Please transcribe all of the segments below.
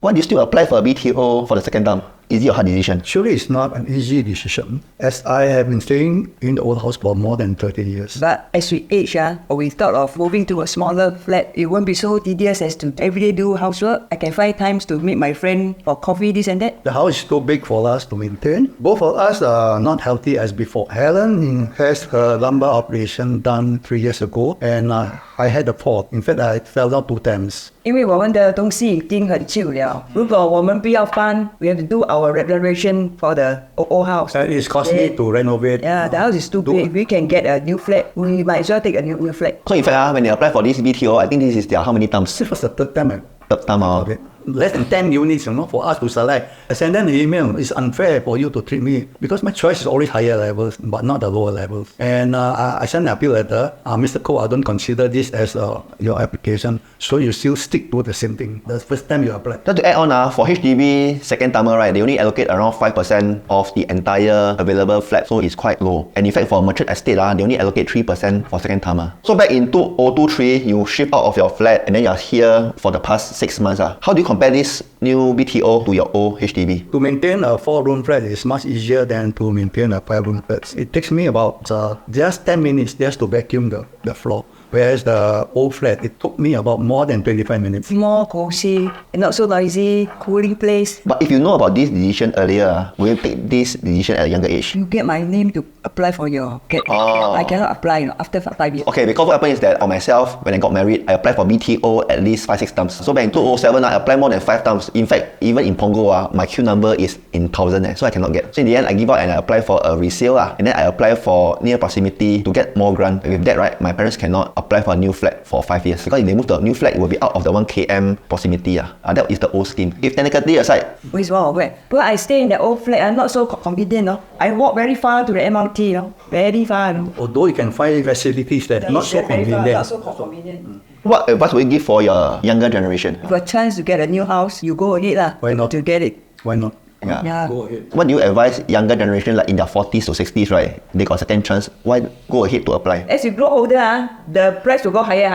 Why do you still apply for a BTO for the second time? Is it a hard decision? Surely it's not an easy decision, as I have been staying in the old house for more than 30 years. But as we age, we thought of moving to a smaller flat. It won't be so tedious as to everyday do housework. I can find times to meet my friend for coffee, this and that. The house is too big for us to maintain. Both of us are not healthy as before. Helen has her lumbar operation done 3 years ago, and I had a fall. In fact, I fell down 2 times. 因为我们的东西已经很旧了，如果我们不要搬 we have to do our renovation for the old house. It's costly to renovate. Yeah, the house is too big. If we can get a new flat, we might as well take a new flat. So in fact, when they apply for this BTO, I think this is their how many times? This was the third time. Third time. Okay. Less than 10 units, for us to select. I send them an email. It's unfair for you to treat me because my choice is always higher levels, but not the lower levels. And I sent an appeal letter. Mr. Koh, I don't consider this as your application, so you still stick to the same thing. The first time you apply. Just to add on, for HDB second timer, right, they only allocate around 5% of the entire available flat, so it's quite low. And in fact, for a matured estate, they only allocate 3% for second timer. So back in 2023, you shift out of your flat and then you're here for the past 6 months. How do you compare this new BTO to your old HDB? To maintain a 4-room flat is much easier than to maintain a 5-room flat. It takes me about just 10 minutes just to vacuum the floor. Whereas the old flat, it took me about more than 25 minutes. More cozy, not so noisy, cooling place. But if you know about this decision earlier, will you take this decision at a younger age? You get my name to apply for your get. I cannot apply after 5 years. Okay, because what happened is that on myself, when I got married, I applied for BTO at least 5-6 times. So back in 2007, I applied more than 5 times. In fact, even in Punggol, my queue number is in 1,000, so I cannot get. So in the end, I give up and I apply for a resale, and then I apply for near proximity to get more grant. With that, right, my parents cannot apply for a new flat for 5 years because if they move to a new flat, it will be out of the 1 km proximity. That is the old scheme. If technically aside, which one of where? But I stay in the old flat, I'm not so convenient. I walk very far to the MRT, very far. Although you can find facilities that are not so convenient. Not so convenient. What advice would you give for your younger generation? If you have a chance to get a new house, you go ahead Why not? to get it. Why not? Yeah. Go ahead. What do you advise younger generation like in their 40s to 60s, right? They got second chance. Why go ahead to apply? As you grow older, the price will go higher,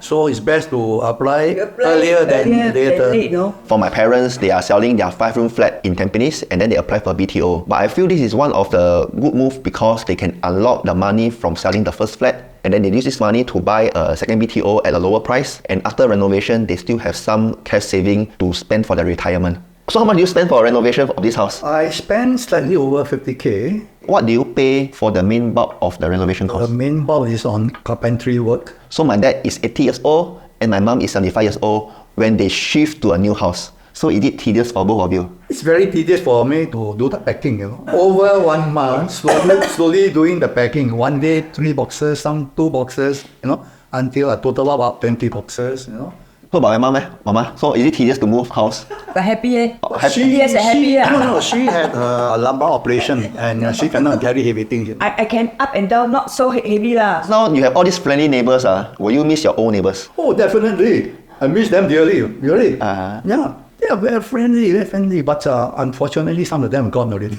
So it's best to apply earlier than later. For my parents, they are selling their 5-room flat in Tampines and then they apply for BTO. But I feel this is one of the good moves because they can unlock the money from selling the first flat and then they use this money to buy a second BTO at a lower price. And after renovation, they still have some cash saving to spend for their retirement. So how much do you spend for renovation of this house? I spent slightly over 50K. What do you pay for the main bulk of the renovation cost? The main bulk is on carpentry work. So my dad is 80 years old and my mom is 75 years old when they shift to a new house. So is it tedious for both of you? It's very tedious for me to do the packing, Over 1 month, slowly doing the packing. One day, 3 boxes, some 2 boxes, until a total of about 20 boxes, So about my mom, Mama, so is it tedious to move house? But happy, Happy? happy. No, she had a lumbar operation and she cannot carry heavy things. I can up and down, not so heavy lah. Now you have all these friendly neighbors. Will you miss your old neighbors? Oh, definitely. I miss them dearly. Really? Yeah. They are very friendly, but unfortunately some of them gone already.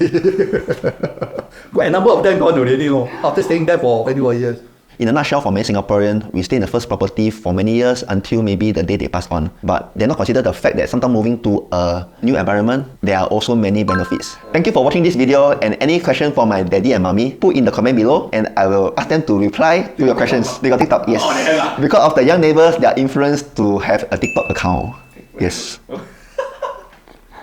Quite a number of them gone already, after staying there for 21 years. In a nutshell, for many Singaporeans, we stay in the first property for many years until maybe the day they pass on. But they're not consider the fact that sometimes moving to a new environment, there are also many benefits. Thank you for watching this video, and any question for my daddy and mommy, put in the comment below and I will ask them to reply to your questions. They got TikTok? Yes. Because of the young neighbors, they are influenced to have a TikTok account. Yes.